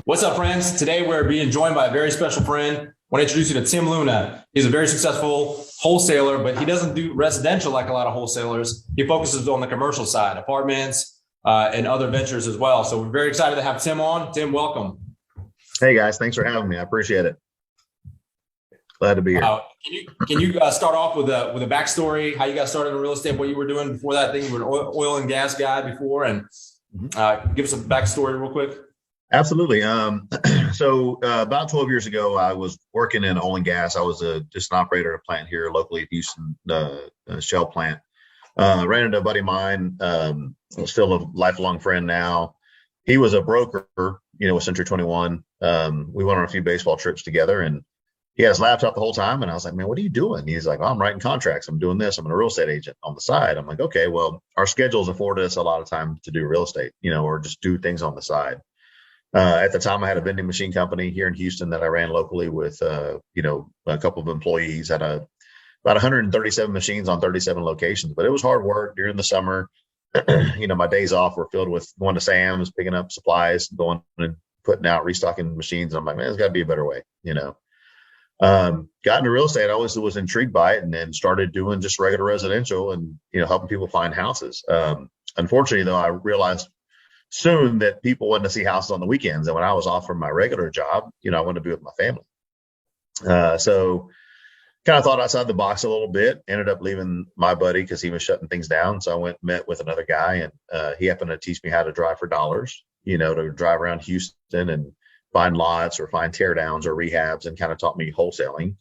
What's up, friends? Today we're being joined by a very special friend. I want to introduce you to Tim Luna. He's a very successful wholesaler, but he doesn't do residential like a lot of wholesalers. He focuses on the commercial side, apartments, and other ventures as well. So we're very excited to have Tim on. Tim, welcome. Hey guys, thanks for having me. I appreciate it. Glad to be here. Can you start off with a backstory? How you got started in real estate? What you were doing before that? I think you were an oil and gas guy before, and give us a backstory real quick. Absolutely. So about 12 years ago, I was working in oil and gas. I was just an operator at a plant here locally in Houston, a Shell plant. Ran into a buddy of mine, still a lifelong friend now. He was a broker, with Century 21. We went on a few baseball trips together, and he had his laptop the whole time. And I was like, man, what are you doing? He's like, oh, I'm writing contracts. I'm doing this. I'm a real estate agent on the side. I'm like, okay, well, our schedules afforded us a lot of time to do real estate, or just do things on the side. At the time, I had a vending machine company here in Houston that I ran locally with, a couple of employees. Had about 137 machines on 37 locations, but it was hard work during the summer. My days off were filled with going to Sam's, picking up supplies, going and putting out, restocking machines. And I'm like, man, there's got to be a better way, Got into real estate. I always was intrigued by it, and then started doing just regular residential and, helping people find houses. Unfortunately, though, I realized soon that people wanted to see houses on the weekends. And when I was off from my regular job, I wanted to be with my family. So kind of thought outside the box a little bit, ended up leaving my buddy because he was shutting things down. So I went and met with another guy, and he happened to teach me how to drive for dollars, to drive around Houston and find lots or find teardowns or rehabs, and kind of taught me wholesaling.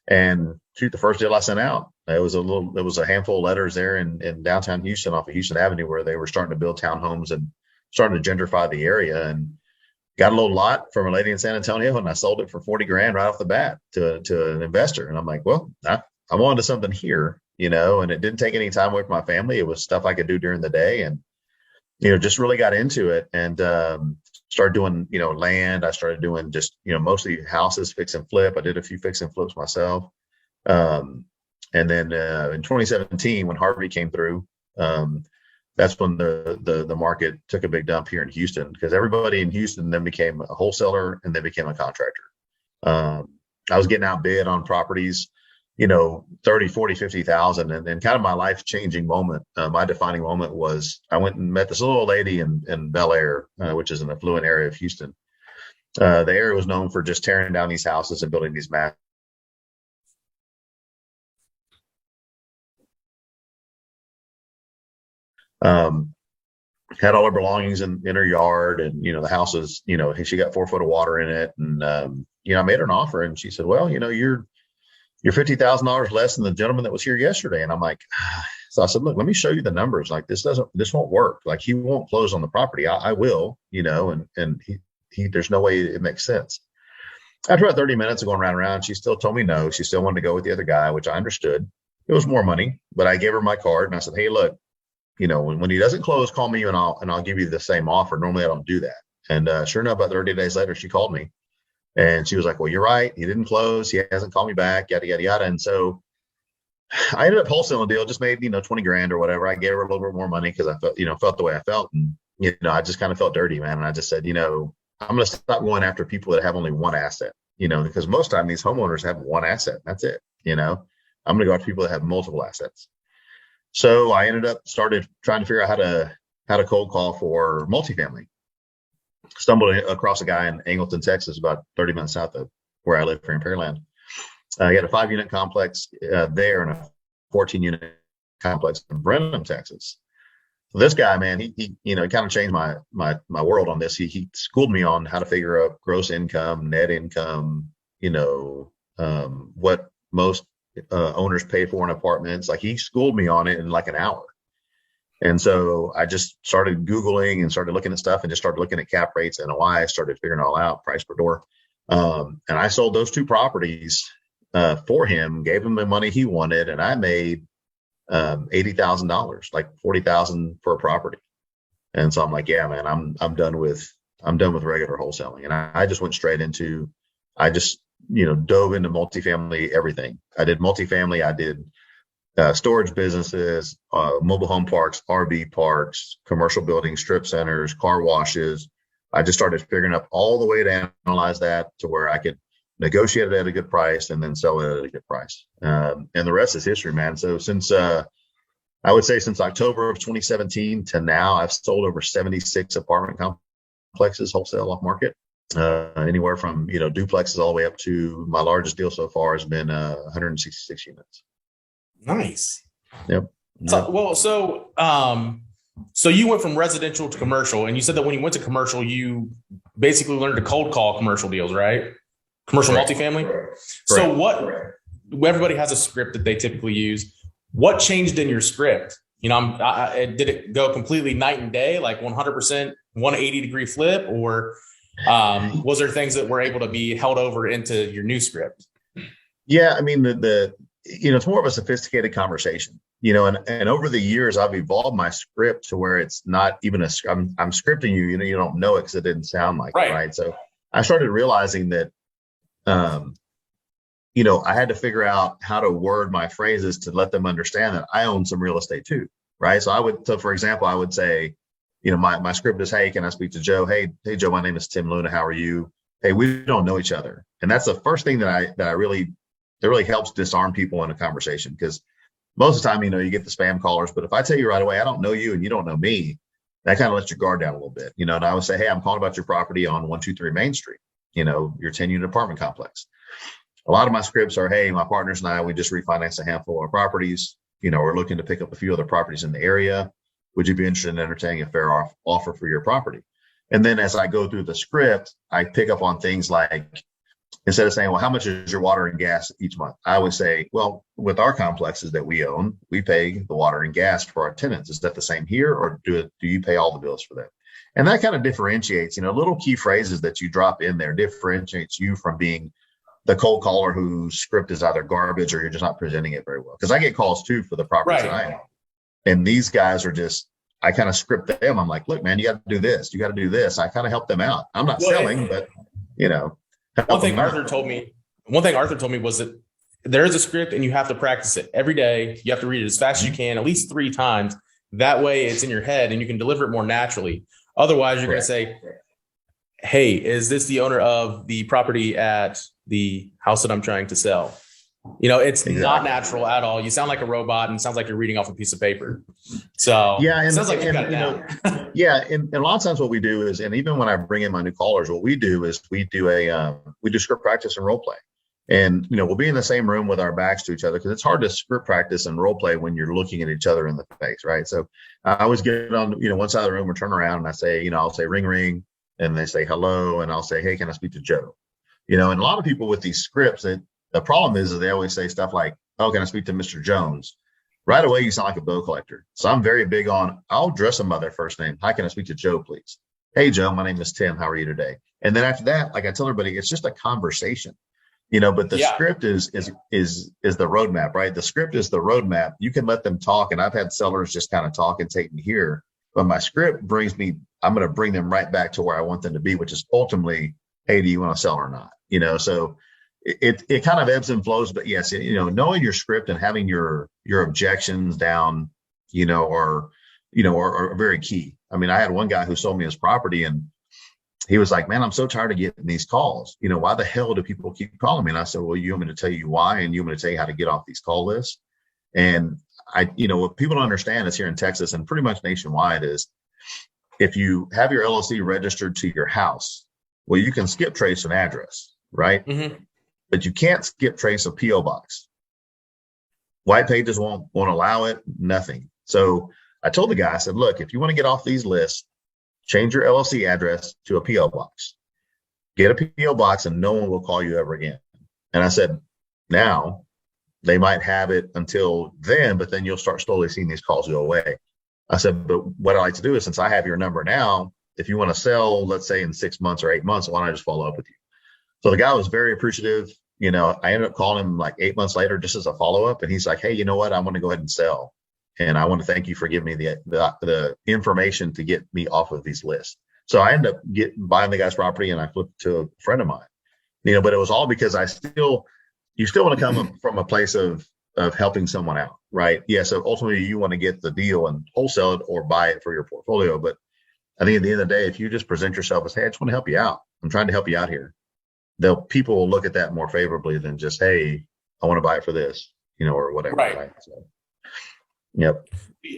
And shoot, the first deal I sent out, it was a handful of letters there in downtown Houston off of Houston Avenue, where they were starting to build townhomes and starting to gentrify the area, and got a little lot from a lady in San Antonio, and I sold it for 40 grand right off the bat to an investor. And I'm like, well, I'm on to something here, and it didn't take any time away from my family. It was stuff I could do during the day, and, just really got into it, and, started doing, land. I started doing just, mostly houses, fix and flip. I did a few fix and flips myself. And then in 2017, when Harvey came through, that's when the market took a big dump here in Houston, because everybody in Houston then became a wholesaler and then became a contractor. I was getting outbid on properties, 30, 40, 50,000. And kind of my life changing moment, my defining moment was I went and met this little lady in Bel Air, which is an affluent area of Houston. The area was known for just tearing down these houses and building these massive. Had all her belongings in her yard, and the house was, she got 4 foot of water in it, and I made her an offer, and she said, well, you're $50,000 less than the gentleman that was here yesterday. And I'm like, so I said, look, let me show you the numbers. Like, this won't work. Like, he won't close on the property. I will, and he there's no way it makes sense. After about 30 minutes of going round and round, she still told me no. She still wanted to go with the other guy, which I understood. It was more money, but I gave her my card, and I said, hey, look, when he doesn't close, call me, and I'll give you the same offer. Normally I don't do that. And sure enough, about 30 days later, she called me, and she was like, well, you're right. He didn't close. He hasn't called me back, yada, yada, yada. And so I ended up wholesaling the deal, just made, 20 grand or whatever. I gave her a little bit more money because I felt the way I felt. And, I just kind of felt dirty, man. And I just said, I'm going to stop going after people that have only one asset, because most of the time these homeowners have one asset. That's it. I'm going to go after people that have multiple assets. So I started trying to figure out how to cold call for multifamily. Stumbled across a guy in Angleton, Texas, about 30 minutes south of where I live here in Pearland. He had a 5-unit complex there and a 14-unit complex in Brenham, Texas. So this guy, man, he kind of changed my world on this. He schooled me on how to figure out gross income, net income, what most owners pay for in apartments. Like, he schooled me on it in like an hour. And so I just started Googling and started looking at stuff, and just started looking at cap rates, NOI, started figuring it all out, price per door. And I sold those 2 properties for him, gave him the money he wanted, and I made $80,000, like $40,000 for a property. And so I'm like, yeah, man, I'm done with regular wholesaling. And I just went straight into, dove into multifamily, everything. I did multifamily. I did storage businesses, mobile home parks, RV parks, commercial buildings, strip centers, car washes, I just started figuring up all the way to analyze that to where I could negotiate it at a good price and then sell it at a good price. And the rest is history, man. So since I would say since October of 2017 to now, I've sold over 76 apartment complexes wholesale off market, anywhere from, duplexes all the way up to my largest deal so far has been 166 units. Nice. Yep. So you went from residential to commercial, and you said that when you went to commercial, you basically learned to cold call commercial deals, right? Commercial multifamily. Correct. So everybody has a script that they typically use. What changed in your script? Did it go completely night and day, like 100%, 180-degree flip, or was there things that were able to be held over into your new script? Yeah, I mean, it's more of a sophisticated conversation, and over the years, I've evolved my script to where it's not even I'm scripting you, you don't know it because it didn't sound like it, right? So I started realizing that, I had to figure out how to word my phrases to let them understand that I own some real estate too, right? So for example, I would say, my script is, hey, can I speak to Joe? Hey, Joe, my name is Tim Luna. How are you? Hey, we don't know each other. And that's the first thing that really helps disarm people in a conversation, because most of the time, you get the spam callers, but if I tell you right away, I don't know you and you don't know me, that kind of lets your guard down a little bit, and I would say, hey, I'm calling about your property on 123 Main Street, your 10-unit apartment complex. A lot of my scripts are, hey, my partners and I, we just refinanced a handful of properties. We're looking to pick up a few other properties in the area. Would you be interested in entertaining a fair offer for your property? And then as I go through the script, I pick up on things like, instead of saying, well, how much is your water and gas each month? I would say, well, with our complexes that we own, we pay the water and gas for our tenants. Is that the same here, or do you pay all the bills for them? And that kind of differentiates, little key phrases that you drop in there differentiates you from being the cold caller whose script is either garbage or you're just not presenting it very well. Because I get calls too for the properties that I own. And these guys are just, I kind of script them. I'm like, look, man, you got to do this. You got to do this. I kind of help them out. I'm not selling, but, one thing Arthur told me was that there is a script and you have to practice it every day. You have to read it as fast as you can, at least 3 times. That way it's in your head and you can deliver it more naturally. Otherwise, you're going to say, hey, is this the owner of the property at the house that I'm trying to sell? It's not natural at all. You sound like a robot, and it sounds like you're reading off a piece of paper. So yeah, it sounds like you got it down. Yeah, and a lot of times what we do is, and even when I bring in my new callers, what we do is we do script practice and role play, and we'll be in the same room with our backs to each other, because it's hard to script practice and role play when you're looking at each other in the face, right? So I always get on one side of the room or turn around, and I say, I'll say ring ring, and they say hello, and I'll say, hey, can I speak to Joe? And a lot of people with these scripts, the problem is that they always say stuff like, oh, can I speak to Mr. Jones? Right away, you sound like a bill collector. So I'm very big on, I'll address them by their first name. Hi, can I speak to Joe, please? Hey, Joe, my name is Tim. How are you today? And then after that, like I tell everybody, it's just a conversation, but the script is the roadmap, right? The script is the roadmap. You can let them talk. And I've had sellers just kind of talk and take me here, but my script I'm going to bring them right back to where I want them to be, which is ultimately, hey, do you want to sell or not? So it kind of ebbs and flows, but yes, knowing your script and having your objections down, are very key. I mean, I had one guy who sold me his property, and he was like, man, I'm so tired of getting these calls. Why the hell do people keep calling me? And I said, well, you want me to tell you why, and you want me to tell you how to get off these call lists? And what people don't understand is here in Texas and pretty much nationwide is, if you have your LLC registered to your house, well, you can skip trace an address, right? Mm-hmm. But you can't skip trace a PO box. White pages won't allow it, nothing. So I told the guy, I said, look, if you want to get off these lists, change your LLC address to a PO box. Get a PO box and no one will call you ever again. And I said, now they might have it until then, but then you'll start slowly seeing these calls go away. I said, but what I like to do is, since I have your number now, if you want to sell, let's say in 6 months or 8 months, why don't I just follow up with you? So the guy was very appreciative. I ended up calling him like 8 months later, just as a follow-up. And he's like, hey, you know what? I want to go ahead and sell. And I want to thank you for giving me the information to get me off of these lists. So I ended up buying the guy's property, and I flipped it to a friend of mine, but it was all because you still want to come from a place of helping someone out, right? Yeah. So ultimately you want to get the deal and wholesale it or buy it for your portfolio. But I think at the end of the day, if you just present yourself as, hey, I just want to help you out. I'm trying to help you out here. People will look at that more favorably than just, hey, I want to buy it for this, or whatever. Right. Right. So, yep.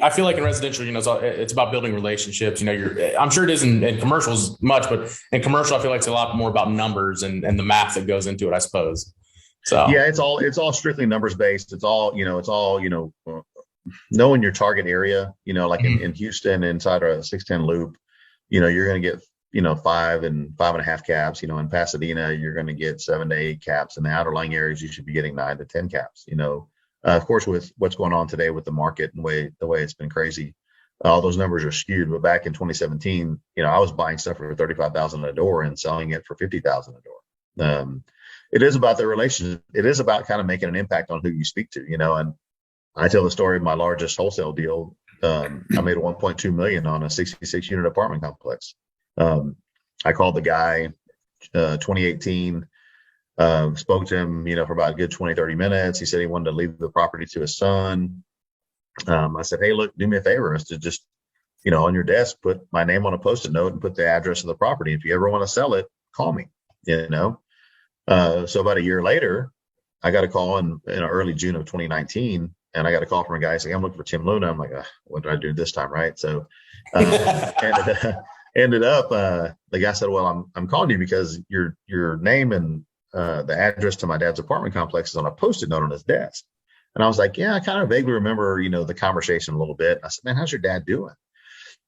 I feel like in residential, it's about building relationships. I'm sure it is in commercials much, but in commercial, I feel like it's a lot more about numbers and the math that goes into it, I suppose. So yeah, it's all strictly numbers based. It's all, knowing your target area, like in Houston inside a 610 loop, you're going to get, 5 and 5.5 caps, in Pasadena, you're going to get 7 to 8 caps. In the outerlying areas, you should be getting 9 to 10 caps, of course, with what's going on today with the market and the way it's been crazy, all those numbers are skewed. But back in 2017, I was buying stuff for $35,000 a door and selling it for $50,000 a door. It is about the relationship. It is about kind of making an impact on who you speak to, and I tell the story of my largest wholesale deal. I made a 1.2 million on a 66 unit apartment complex. I called the guy, 2018, spoke to him, for about a good 20-30 minutes. He said he wanted to leave the property to his son. I said, hey, look, do me a favor, is to just, on your desk, put my name on a Post-it note and put the address of the property. If you ever want to sell it, call me, So about a year later, I got a call in early June of 2019, and I got a call from a guy saying, I'm looking for Tim Luna. I'm like, what did I do this time? Right. So ended up, the guy said, well, I'm calling you because your name and the address to my dad's apartment complex is on a Post-it note on his desk. And I was like, yeah, I kind of vaguely remember, the conversation a little bit. I said, man, how's your dad doing?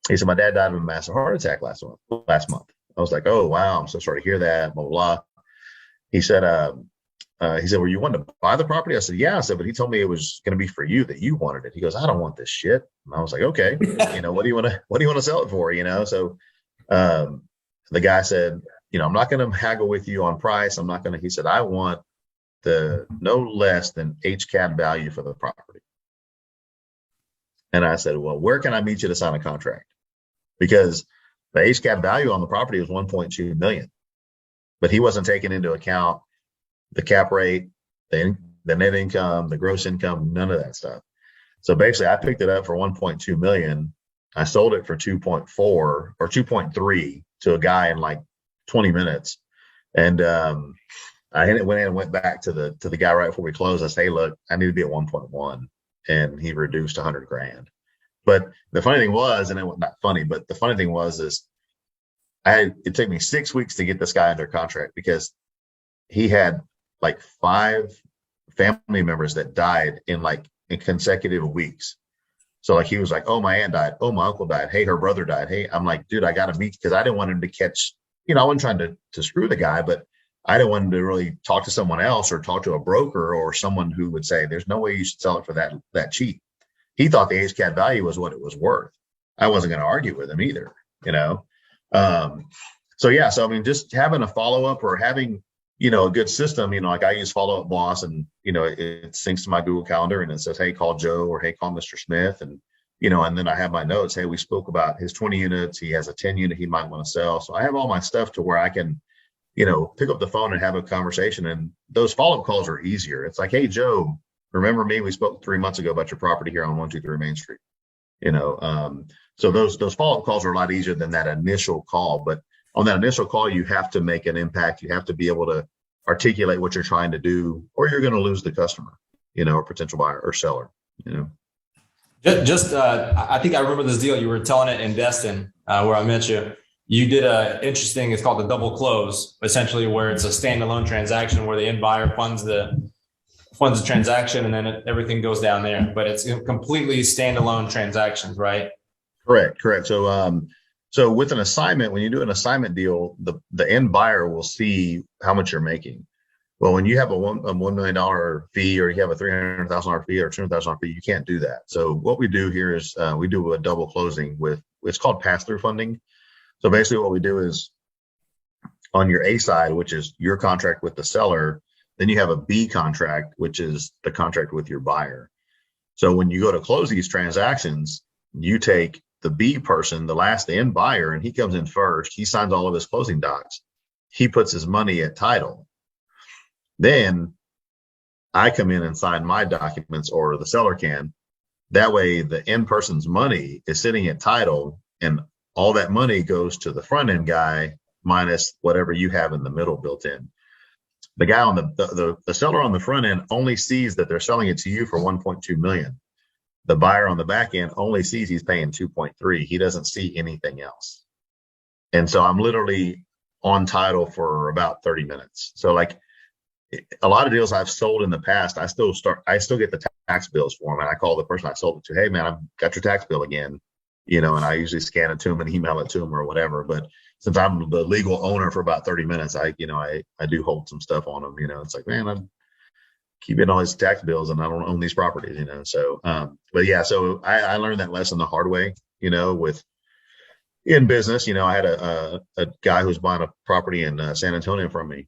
He said, my dad died of a massive heart attack last month. I was like, oh, wow, I'm so sorry to hear that, blah, blah, blah. He said, well, you wanted to buy the property? I said, yeah. I said, but he told me it was going to be for you, that you wanted it. He goes, I don't want this shit. And I was like, okay, what do you want to sell it for? So, the guy said, I'm not going to haggle with you on price. He said, I want the no less than HCAD value for the property. And I said, well, where can I meet you to sign a contract? Because the HCAD value on the property was 1.2 million, but he wasn't taking into account the cap rate, the net income, the gross income, none of that stuff. So basically I picked it up for 1.2 million. I sold it for 2.4 or 2.3 to a guy in like 20 minutes. And, I went in and went back to the guy right before we closed. I said, hey, look, I need to be at 1.1. And he reduced $100,000. But the funny thing was, and it was not funny, but the funny thing was, is it took me 6 weeks to get this guy under contract because he had like 5 family members that died in consecutive weeks. So like, he was like, oh, my aunt died. Oh, my uncle died. Hey, her brother died. Hey, I'm like, dude, I got to meet, because I didn't want him to catch, I wasn't trying to screw the guy, but I didn't want him to really talk to someone else or talk to a broker or someone who would say, there's no way you should sell it for that cheap. He thought the HCAD value was what it was worth. I wasn't going to argue with him either, So yeah, so I mean, just having a follow-up or having, a good system, like I use Follow Up Boss, and, it syncs to my Google Calendar and it says, hey, call Joe, or hey, call Mr. Smith. And, and then I have my notes. Hey, we spoke about his 20 units. He has a 10 unit he might want to sell. So I have all my stuff to where I can, pick up the phone and have a conversation. And those follow-up calls are easier. It's like, hey, Joe, remember me? We spoke 3 months ago about your property here on 123 Main Street. So those follow-up calls are a lot easier than that initial call. But on that initial call, you have to make an impact. You have to be able to articulate what you're trying to do, or you're going to lose the customer, or potential buyer or seller, I think I remember this deal. You were telling it in Destin, where I met you. You did a interesting, it's called the double close, essentially, where it's a standalone transaction where the end buyer funds the transaction, and then everything goes down there. But it's completely standalone transactions, right? Correct. So with an assignment, when you do an assignment deal, the end buyer will see how much you're making. Well, when you have a $1 million fee, or you have a $300,000 fee or $200,000 fee, you can't do that. So what we do here is we do a double closing it's called pass-through funding. So basically what we do is, on your A side, which is your contract with the seller, then you have a B contract, which is the contract with your buyer. So when you go to close these transactions, you take the B person, the end buyer, and he comes in first. He signs all of his closing docs. He puts his money at title. Then I come in and sign my documents, or the seller can. That way the end person's money is sitting at title, and all that money goes to the front end guy minus whatever you have in the middle built in. The guy on the seller on the front end only sees that they're selling it to you for 1.2 million. The buyer on the back end only sees he's paying 2.3. He doesn't see anything else. And so I'm literally on title for about 30 minutes. So like a lot of deals I've sold in the past, I still get the tax bills for them. And I call the person I sold it to, hey man, I've got your tax bill again, and I usually scan it to them and email it to them or whatever. But since I'm the legal owner for about 30 minutes, I do hold some stuff on them. It's like, man, I'm keeping all these tax bills and I don't own these properties, So, but yeah, so I learned that lesson the hard way, with in business. I had a guy who was buying a property in San Antonio from me,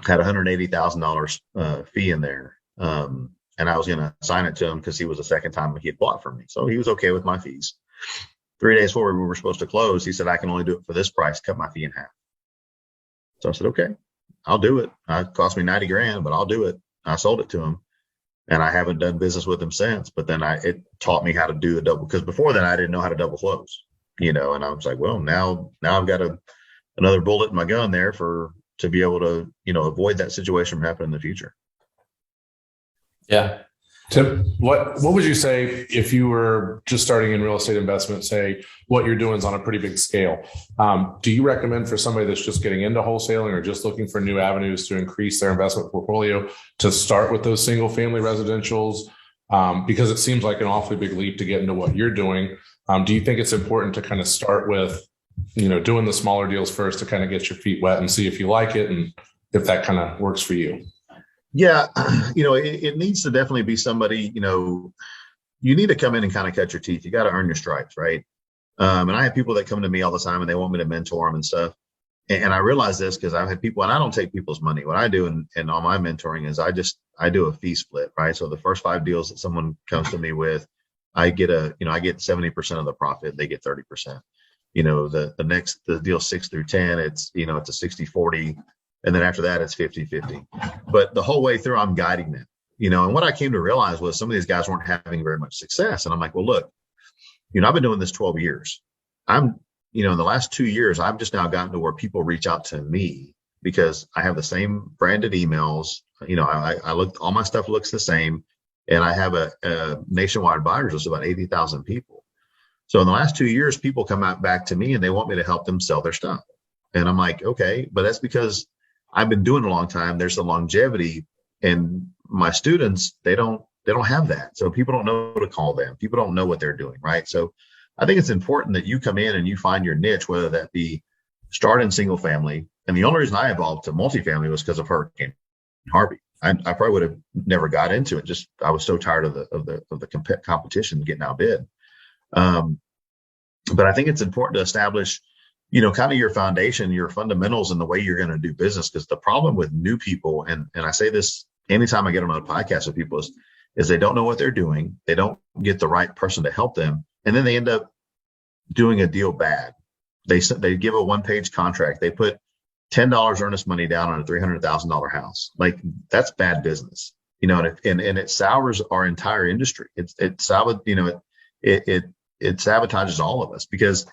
had $180,000 fee in there. And I was going to sign it to him because he was the second time he had bought from me. So he was okay with my fees. 3 days before we were supposed to close, he said, I can only do it for this price, cut my fee in half. So I said, okay, I'll do it. It cost me 90 grand, but I'll do it. I sold it to him and I haven't done business with him since. But then it taught me how to do a double, because before then I didn't know how to double close, and I was like, well, now I've got another bullet in my gun there to be able to, avoid that situation from happening in the future. Yeah. Tim, what would you say if you were just starting in real estate investment, say what you're doing is on a pretty big scale? Do you recommend for somebody that's just getting into wholesaling or just looking for new avenues to increase their investment portfolio to start with those single family residentials? Because it seems like an awfully big leap to get into what you're doing. Do you think it's important to kind of start with, doing the smaller deals first to kind of get your feet wet and see if you like it and if that kind of works for you? Yeah. It needs to definitely be somebody, you need to come in and kind of cut your teeth. You got to earn your stripes. Right. And I have people that come to me all the time and they want me to mentor them and stuff. And I realize this because I've had people, and I don't take people's money. What I do in all my mentoring is I do a fee split. Right. So the first 5 deals that someone comes to me with, I get 70% of the profit. They get 30%. The deal 6 through 10, it's a 60-40. And then after that, it's 50-50. But the whole way through, I'm guiding them, and what I came to realize was some of these guys weren't having very much success. And I'm like, well, look, I've been doing this 12 years. In the last 2 years, I've just now gotten to where people reach out to me because I have the same branded emails. I look, all my stuff looks the same. And I have a nationwide buyers list of about 80,000 people. So in the last 2 years, people come back to me and they want me to help them sell their stuff. And I'm like, okay, but that's because I've been doing it a long time. There's the longevity, and my students, they don't have that. So people don't know to call them. People don't know what they're doing. Right. So I think it's important that you come in and you find your niche, whether that be start in single family. And the only reason I evolved to multifamily was because of Hurricane Harvey. I probably would have never got into it. Just, I was so tired of the competition getting outbid. But I think it's important to establish, kind of your foundation, your fundamentals, and the way you're going to do business. Because the problem with new people, and I say this anytime I get on a podcast with people, is they don't know what they're doing. They don't get the right person to help them. And then they end up doing a deal bad. They give a 1-page contract. They put $10 earnest money down on a $300,000 house. Like, that's bad business, and it sours our entire industry. It sabotages all of us because,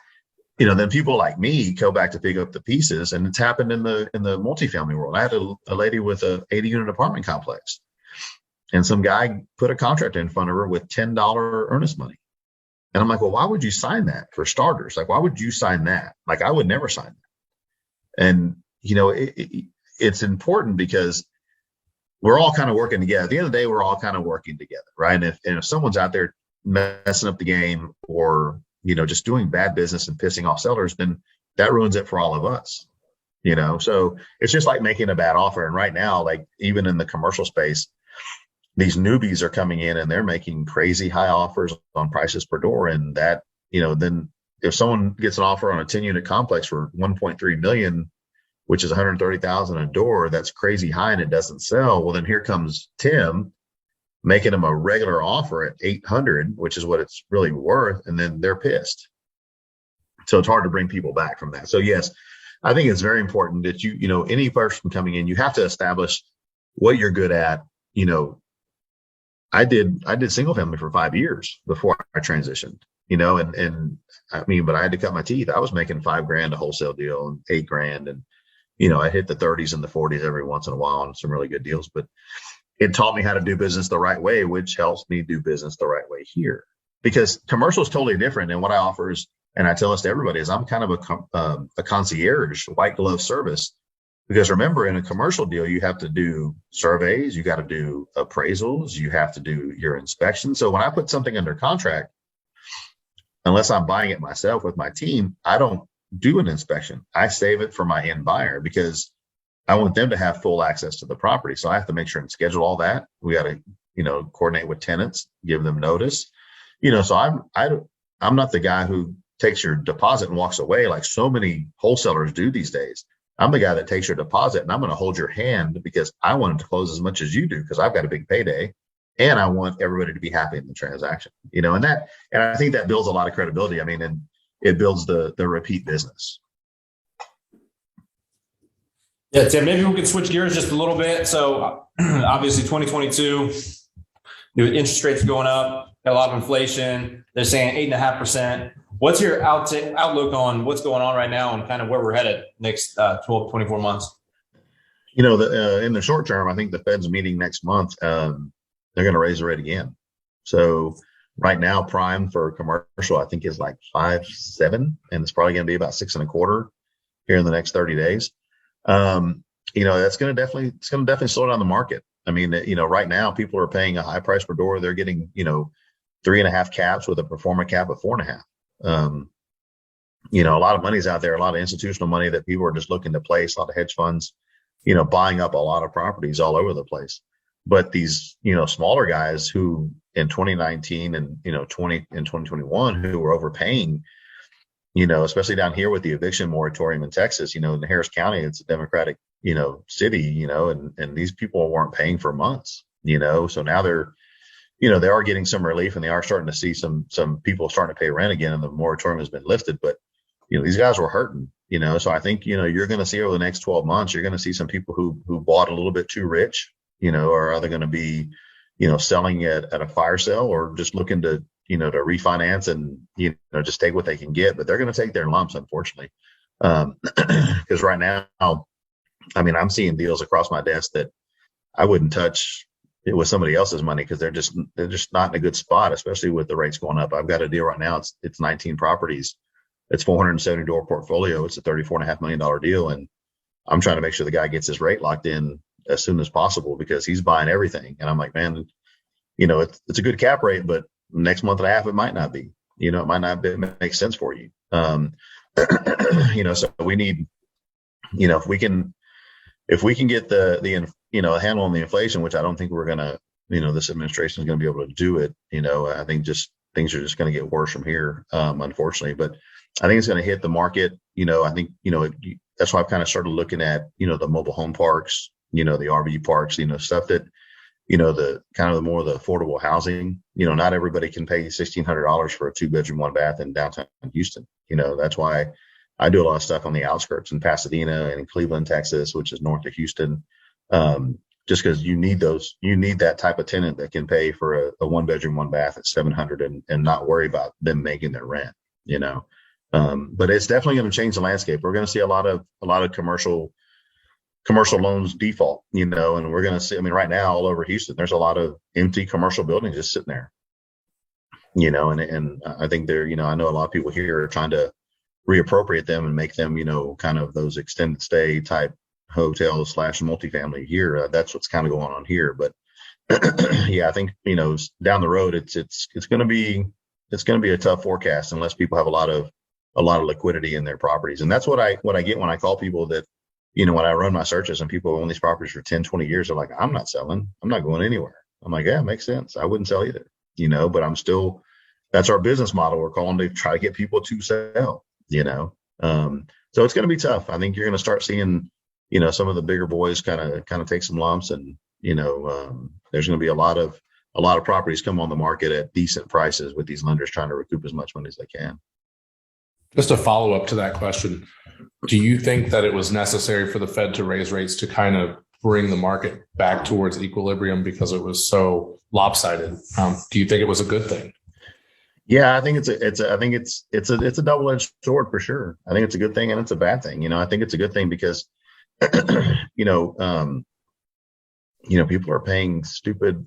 then people like me go back to pick up the pieces, and it's happened in the multifamily world. I had a lady with a 80-unit apartment complex, and some guy put a contract in front of her with $10 earnest money. And I'm like, well, why would you sign that for starters? Like, why would you sign that? Like, I would never sign that. And, it's important because we're all kind of working together. At the end of the day, we're all kind of working together, right? And if someone's out there messing up the game or, just doing bad business and pissing off sellers, then that ruins it for all of us, So it's just like making a bad offer. And right now, like, even in the commercial space, these newbies are coming in and they're making crazy high offers on prices per door. And that, then if someone gets an offer on a 10-unit complex for 1.3 million, which is 130,000 a door, that's crazy high and it doesn't sell. Well, then here comes Tim making them a regular offer at 800, which is what it's really worth. And then they're pissed. So it's hard to bring people back from that. So yes, I think it's very important that any person coming in, you have to establish what you're good at. I did single family for 5 years before I transitioned. and I mean, but I had to cut my teeth. I was making $5,000 a wholesale deal and $8,000. And, I hit the 30s and the 40s every once in a while on some really good deals, but it taught me how to do business the right way, which helps me do business the right way here, because commercial is totally different. And what I offer is, and I tell this to everybody, is I'm kind of a concierge, white glove service. Because remember, in a commercial deal, you have to do surveys, you got to do appraisals, you have to do your inspection. So when I put something under contract, unless I'm buying it myself with my team, I don't do an inspection. I save it for my end buyer because I want them to have full access to the property. So I have to make sure and schedule all that. We got to, coordinate with tenants, give them notice. So I'm not the guy who takes your deposit and walks away like so many wholesalers do these days. I'm the guy that takes your deposit and I'm going to hold your hand because I want it to close as much as you do because I've got a big payday and I want everybody to be happy in the transaction, and I think that builds a lot of credibility. I mean, and it builds the repeat business. Yeah, Tim, maybe we could switch gears just a little bit. So obviously 2022, interest rates going up, got a lot of inflation. They're saying 8.5%. What's your outlook on what's going on right now and kind of where we're headed next 12, 24 months? In the short term, I think the Fed's meeting next month. They're going to raise the rate again. So right now, prime for commercial, I think is like 5.7, and it's probably going to be about 6.25 here in the next 30 days. That's going to definitely slow down the market. I mean, right now people are paying a high price per door. They're getting, 3.5 caps with a performance cap of 4.5. A lot of money's out there, a lot of institutional money that people are just looking to place, a lot of hedge funds, buying up a lot of properties all over the place. But these, smaller guys who in 2019 and, 2021 who were overpaying, especially down here with the eviction moratorium in Texas, in Harris County, it's a Democratic, city, and these people weren't paying for months, so now they're, they are getting some relief and they are starting to see some people starting to pay rent again and the moratorium has been lifted. But, these guys were hurting, so I think, you're going to see over the next 12 months, you're going to see some people who bought a little bit too rich, or are they going to be, selling at a fire sale or just looking to, to refinance and, just take what they can get, but they're going to take their lumps, unfortunately. Because right now, I mean, I'm seeing deals across my desk that I wouldn't touch it with somebody else's money because they're just not in a good spot, especially with the rates going up. I've got a deal right now. It's 19 properties. It's 470 door portfolio. It's a $34.5 million deal. And I'm trying to make sure the guy gets his rate locked in as soon as possible because he's buying everything. And I'm like, man, it's a good cap rate, but next month and a half, it might not be, it might not make sense for you. So we need, if we can get the handle on the inflation, which I don't think we're going to, this administration is going to be able to do it. I think just things are just going to get worse from here, unfortunately, but I think it's going to hit the market. I think, that's why I've kind of started looking at, the mobile home parks, the RV parks, stuff that, the kind of the more the affordable housing, not everybody can pay $1,600 for a 2-bedroom, 1-bath in downtown Houston. That's why I do a lot of stuff on the outskirts in Pasadena and in Cleveland, Texas, which is north of Houston. Just because you need that type of tenant that can pay for a 1-bedroom, 1-bath at $700 and not worry about them making their rent, but it's definitely going to change the landscape. We're going to see a lot of commercial loans default, and we're going to see, right now all over Houston, there's a lot of empty commercial buildings just sitting there, and I think I know a lot of people here are trying to reappropriate them and make them, kind of those extended stay type hotels / multifamily here. That's what's kind of going on here. But yeah, I think, down the road, it's going to be a tough forecast unless people have a lot of liquidity in their properties. And that's what I get when I call people that, when I run my searches and people own these properties for 10, 20 years, they're like, I'm not selling. I'm not going anywhere. I'm like, yeah, it makes sense. I wouldn't sell either, but I'm still, that's our business model. We're calling to try to get people to sell, so it's going to be tough. I think you're going to start seeing, some of the bigger boys kind of take some lumps and, there's going to be a lot of properties come on the market at decent prices with these lenders trying to recoup as much money as they can. Just a follow up to that question. Do you think that it was necessary for the Fed to raise rates to kind of bring the market back towards equilibrium because it was so lopsided? Do you think it was a good thing? Yeah, I think it's a double-edged sword for sure. I think it's a good thing and it's a bad thing. I think it's a good thing because, you know, um, people are paying stupid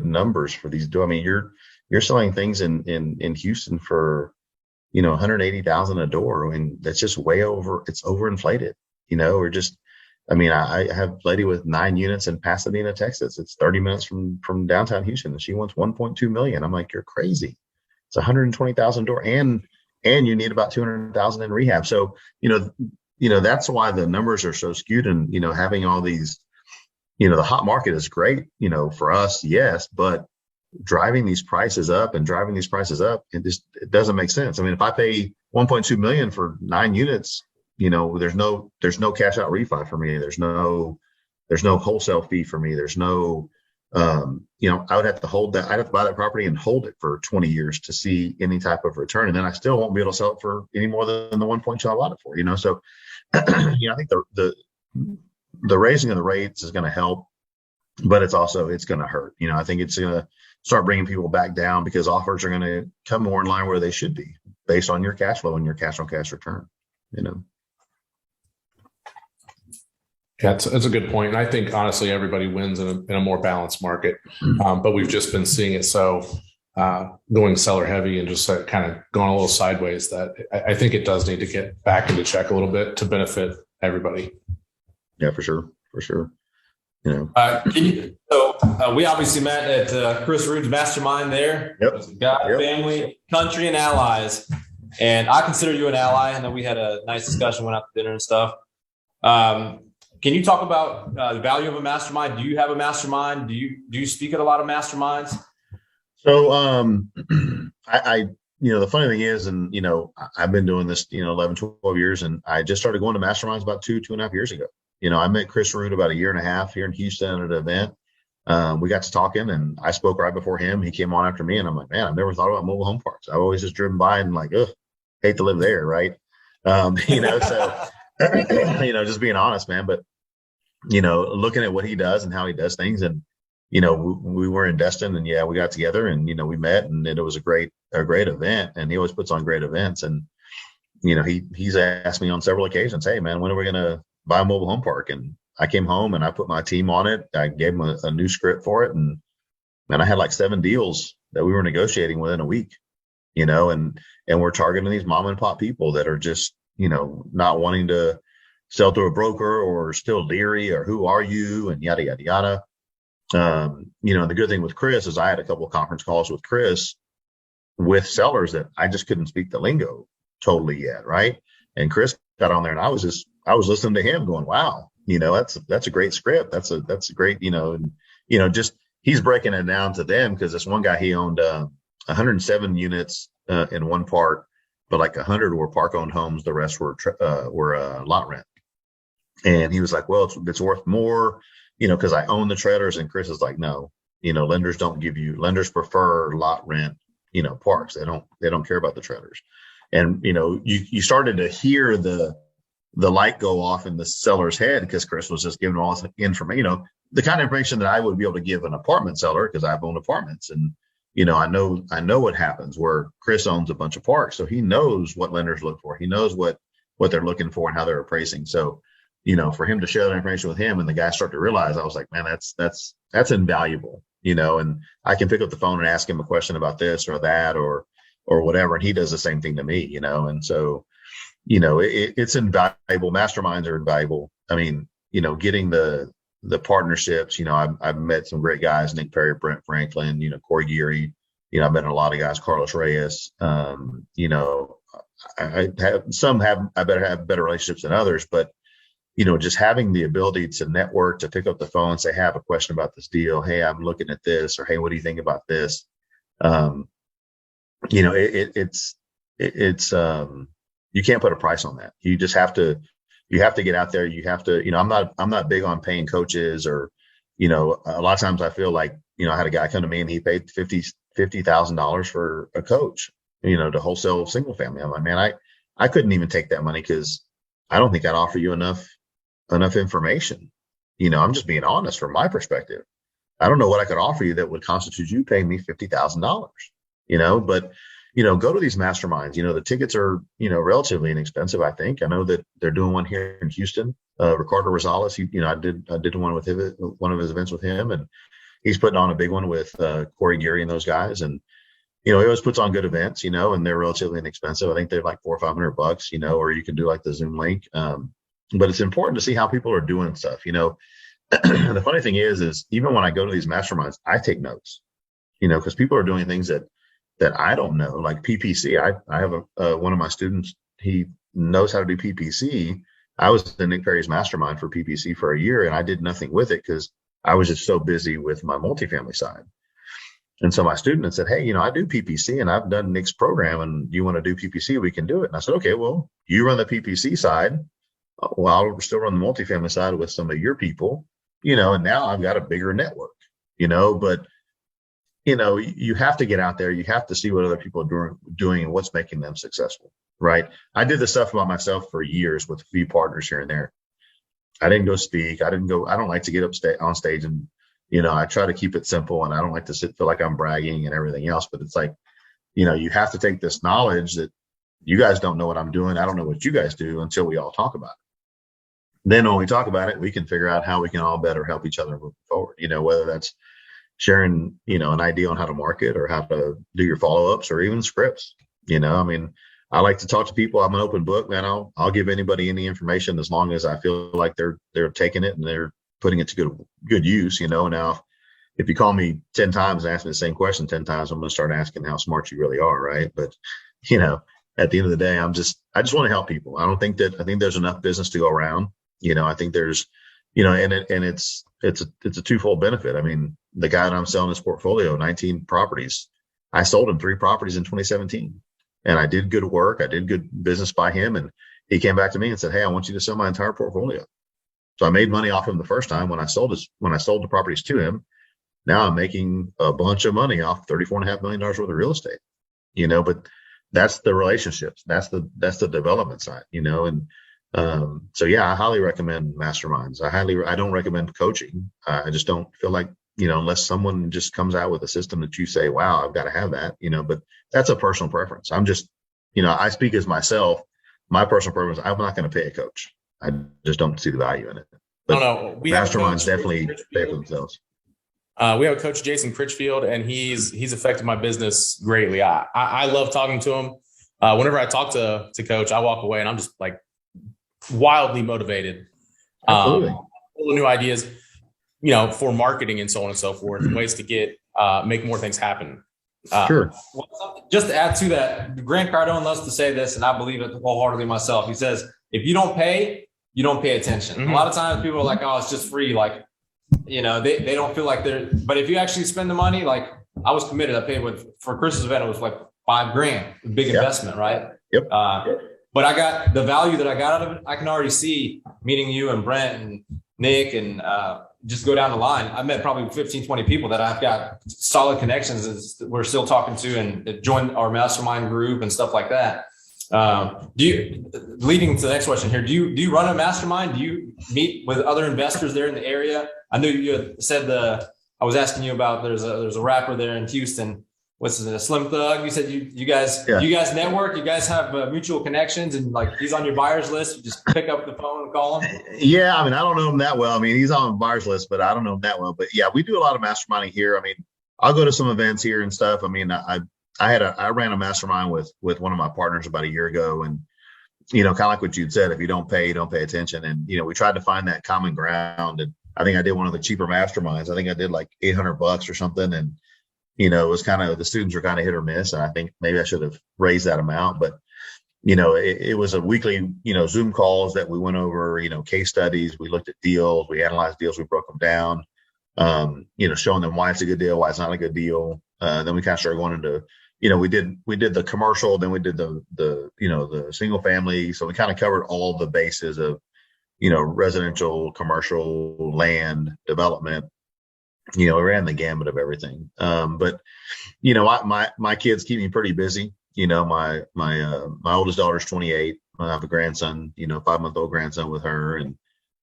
numbers for these. I mean, you're selling things in Houston for, 180,000 a door. I mean, that's just way over. It's overinflated, or just, I mean, I have a lady with 9 units in Pasadena, Texas. It's 30 minutes from downtown Houston, and she wants 1.2 million. I'm like, you're crazy. It's 120,000 door, and you need about 200,000 in rehab. So, that's why the numbers are so skewed, and, having all these, the hot market is great, for us, yes, but driving these prices up, it doesn't make sense. I mean, if I pay 1.2 million for 9 units, there's no cash out refi for me. There's no wholesale fee for me. There's no, I would have to hold that. I'd have to buy that property and hold it for 20 years to see any type of return. And then I still won't be able to sell it for any more than the 1.2 I bought it for, So, I think the raising of the rates is going to help, but it's going to hurt. I think it's going to start bringing people back down because offers are going to come more in line where they should be based on your cash flow and your cash on cash return, Yeah, it's a good point. And I think honestly, everybody wins in a more balanced market. But we've just been seeing it going seller heavy and just kind of going a little sideways that I think it does need to get back into check a little bit to benefit everybody. Yeah, for sure. For sure. We obviously met at Chris Rude's Mastermind there. Yep. God, family, country, and allies. And I consider you an ally. I know we had a nice discussion, went out to dinner and stuff. Can you talk about the value of a mastermind? Do you have a mastermind? Do you speak at a lot of masterminds? So, I the funny thing is, and, I've been doing this, 11, 12 years, and I just started going to masterminds about 2.5 years ago. I met Chris Rude about 1.5 years here in Houston at an event. We got to talking, and I spoke right before him. He came on after me, and I'm like, man, I've never thought about mobile home parks. I've always just driven by and like, hate to live there. Right. So, just being honest, man, but, looking at what he does and how he does things. And, we were in Destin, and we got together, and, we met, and it was a great event. And he always puts on great events. And, he's asked me on several occasions, hey man, when are we going to buy a mobile home park? And I came home and I put my team on it. I gave him a new script for it. And man, I had like 7 deals that we were negotiating within a week, and we're targeting these mom and pop people that are just, not wanting to sell through a broker or still leery or who are you and yada, yada, yada. The good thing with Chris is I had a couple of conference calls with Chris with sellers that I just couldn't speak the lingo totally yet. Right. And Chris got on there, and I was listening to him going, wow, that's a great script. That's a great, just he's breaking it down to them, because this one guy, he owned 107 units in one park, but like 100 were park owned homes. The rest were lot rent. And he was like, well, it's worth more, because I own the trailers. And Chris is like, no, lenders prefer lot rent, parks. They don't care about the trailers. And, you started to hear the light go off in the seller's head, because Chris was just giving all this information, the kind of information that I would be able to give an apartment seller, because I've owned apartments. And, I know what happens where Chris owns a bunch of parks. So he knows what lenders look for. He knows what they're looking for and how they're appraising. So, for him to share that information with him, and the guy start to realize, I was like, man, that's invaluable, and I can pick up the phone and ask him a question about this or that or whatever. And he does the same thing to me, and so, it's invaluable. Masterminds are invaluable. I mean, getting the partnerships, I've met some great guys, Nick Perry, Brent Franklin, Corey Geary, I've met a lot of guys, Carlos Reyes, I better have better relationships than others, but, just having the ability to network, to pick up the phone and say, hey, I have a question about this deal. Hey, I'm looking at this, or hey, what do you think about this? It's you can't put a price on that. You just have to, get out there. You have to, I'm not big on paying coaches, or, a lot of times I feel like, I had a guy come to me and he paid $50,000 for a coach, to wholesale single family. I'm like, man, I couldn't even take that money, because I don't think I'd offer you enough information. I'm just being honest from my perspective. I don't know what I could offer you that would constitute you paying me $50,000, but go to these masterminds. The tickets are, relatively inexpensive, I think. I know that they're doing one here in Houston. Ricardo Rosales, I did one with him, one of his events with him, and he's putting on a big one with Corey Geary and those guys. And, he always puts on good events, and they're relatively inexpensive. I think they're like $400 or $500, or you can do like the Zoom link. But it's important to see how people are doing stuff. The funny thing is even when I go to these masterminds, I take notes, because people are doing things that I don't know, like PPC. I have one of my students, he knows how to do PPC. I was in Nick Perry's mastermind for PPC for a year, and I did nothing with it because I was just so busy with my multifamily side. And so my student had said, hey, I do PPC and I've done Nick's program, and you want to do PPC, we can do it. And I said, okay, well, you run the PPC side. Well, I'll still run the multifamily side with some of your people, and now I've got a bigger network, but, you have to get out there. You have to see what other people are doing and what's making them successful, right? I did this stuff by myself for years with a few partners here and there. I didn't go speak. I don't like to get on stage and, I try to keep it simple, and I don't like to feel like I'm bragging and everything else, but it's like, you have to take this knowledge that you guys don't know what I'm doing. I don't know what you guys do until we all talk about it. Then when we talk about it, we can figure out how we can all better help each other move forward, whether that's sharing, an idea on how to market or how to do your follow-ups or even scripts. I like to talk to people. I'm an open book, man. I'll give anybody any information as long as I feel like they're taking it and they're putting it to good use. Now if you call me 10 times and ask me the same question 10 times, I'm going to start asking how smart you really are. Right. But, at the end of the day, I just want to help people. I think there's enough business to go around. I think there's, and it's a twofold benefit. I mean, the guy that I'm selling his portfolio, 19 properties, I sold him 3 properties in 2017, and I did good work. I did good business by him. And he came back to me and said, hey, I want you to sell my entire portfolio. So I made money off him the first time when I sold the properties to him. Now I'm making a bunch of money off $34.5 million worth of real estate, but that's the relationships. That's the development side, and so yeah, I highly recommend masterminds. I don't recommend coaching. I just don't feel like, unless someone just comes out with a system that you say, wow, I've got to have that, but that's a personal preference. I'm just, I speak as myself. My personal preference, I'm not going to pay a coach. I just don't see the value in it. But no. masterminds definitely pay for themselves. We have a coach, Jason Critchfield, and he's affected my business greatly. I love talking to him. Whenever I talk to Coach, I walk away and I'm just like wildly motivated. Absolutely. Full of new ideas, for marketing and so on and so forth, and ways to make more things happen. Sure. Just to add to that, Grant Cardone loves to say this, and I believe it wholeheartedly myself. He says, if you don't pay, you don't pay attention. Mm-hmm. A lot of times people are like, oh, it's just free. Like, they don't feel like but if you actually spend the money, like I was committed, I paid for Chris's event, it was like $5,000, big investment, right? Yep. But I got the value that I got out of it. I can already see meeting you and Brent and Nick and just go down the line. I met probably 15, 20 people that I've got solid connections that we're still talking to and join our mastermind group and stuff like that. Leading to the next question here, do you run a mastermind? Do you meet with other investors there in the area? I know you had said I was asking you about, there's a rapper there in Houston. What's his name? Slim Thug. You said you guys network, you guys have mutual connections, and like he's on your buyers list. You just pick up the phone and call him. Yeah. I mean, I don't know him that well. I mean, he's on the buyers list, but I don't know him that well, but yeah, we do a lot of masterminding here. I mean, I'll go to some events here and stuff. I mean, I ran a mastermind with one of my partners about a year ago, and kind of like what you'd said, if you don't pay, you don't pay attention. And we tried to find that common ground, and I think I did one of the cheaper masterminds. I think I did like $800 or something, and it was kind of, the students were kind of hit or miss, and I think maybe I should have raised that amount. But it was a weekly Zoom calls that we went over case studies, we looked at deals, we analyzed deals, we broke them down, showing them why it's a good deal, why it's not a good deal. Then we kind of started going into we did the commercial, then we did the single family. So we kind of covered all the bases of, residential, commercial, land development. We ran the gamut of everything. But my kids keep me pretty busy. My oldest daughter's 28. I have a grandson, 5-month-old grandson with her, and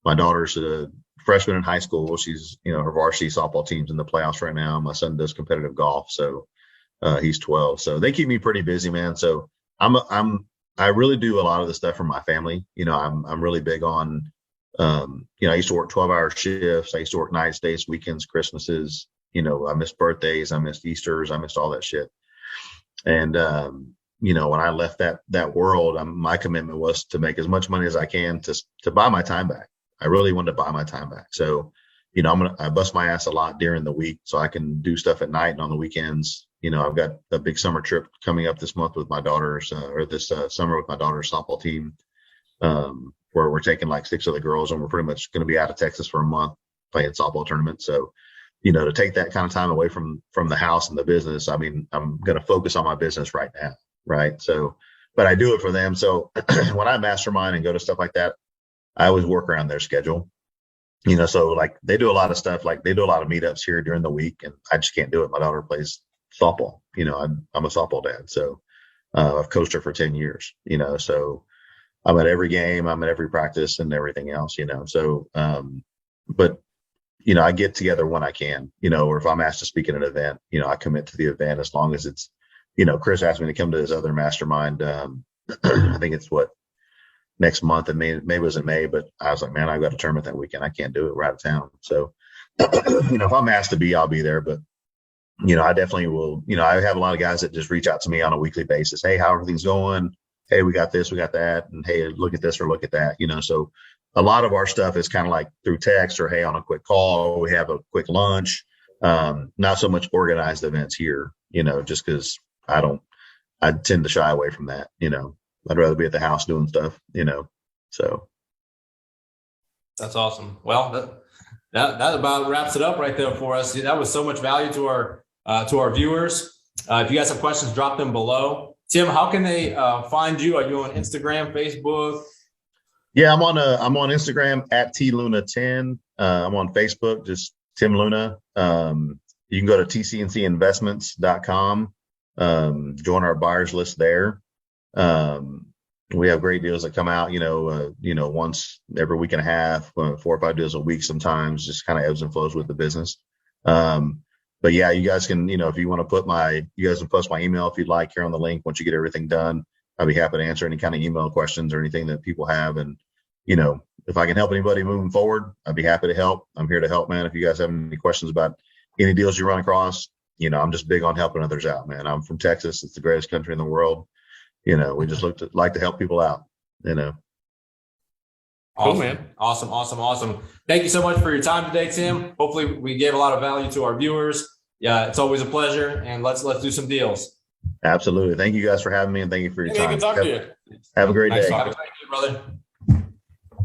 my daughter's a freshman in high school. She's, her varsity softball team's in the playoffs right now. My son does competitive golf. So, He's 12. So they keep me pretty busy, man. So I really do a lot of the stuff for my family. I'm really big on, I used to work 12-hour shifts. I used to work nights, days, weekends, Christmases. I missed birthdays. I missed Easters. I missed all that shit. And, when I left that world, my commitment was to make as much money as I can to buy my time back. I really wanted to buy my time back. So, I bust my ass a lot during the week so I can do stuff at night and on the weekends. I've got a big summer trip coming up this month with my daughters, or this summer with my daughter's softball team, where we're taking like 6 of the girls, and we're pretty much going to be out of Texas for a month playing softball tournaments. So, to take that kind of time away from the house and the business, I mean, I'm going to focus on my business right now. Right. So, but I do it for them. So when I mastermind and go to stuff like that, I always work around their schedule. So like they do a lot of stuff, like they do a lot of meetups here during the week, and I just can't do it. My daughter plays softball. I'm a softball dad. So I've coached her for 10 years, so I'm at every game, I'm at every practice and everything else, so, but, I get together when I can, or if I'm asked to speak at an event, I commit to the event as long as it's, Chris asked me to come to his other mastermind. I think it's next month, and maybe it was in May, but I was like, man, I've got a tournament that weekend. I can't do it. We're out of town. So, if I'm asked to be, I'll be there. But, I definitely will. I have a lot of guys that just reach out to me on a weekly basis. Hey, how everything's going? Hey, we got this, we got that. And hey, look at this or look at that, so a lot of our stuff is kind of like through text or, hey, on a quick call, we have a quick lunch. Not so much organized events here, just because I tend to shy away from that. I'd rather be at the house doing stuff, so. That's awesome. Well, that about wraps it up right there for us. That was so much value to our viewers. If you guys have questions, drop them below. Tim, how can they find you? Are you on Instagram, Facebook? Yeah, I'm on Instagram at TLuna10. I'm on Facebook, just Tim Luna. You can go to tcncinvestments.com. Join our buyers list there. We have great deals that come out, once every week and a half, 4 or 5 deals a week, sometimes just kind of ebbs and flows with the business. But yeah, you guys can, if you want to you guys can post my email if you'd like here on the link. Once you get everything done, I'd be happy to answer any kind of email questions or anything that people have. And, if I can help anybody moving forward, I'd be happy to help. I'm here to help, man. If you guys have any questions about any deals you run across, I'm just big on helping others out, man. I'm from Texas. It's the greatest country in the world. We just like to help people out, Awesome, Cool, man. Awesome. Thank you so much for your time today, Tim. Hopefully we gave a lot of value to our viewers. Yeah, it's always a pleasure, and let's do some deals. Absolutely. Thank you guys for having me, and thank you for your time. Good talking to you. Have a great day. Thank you, brother.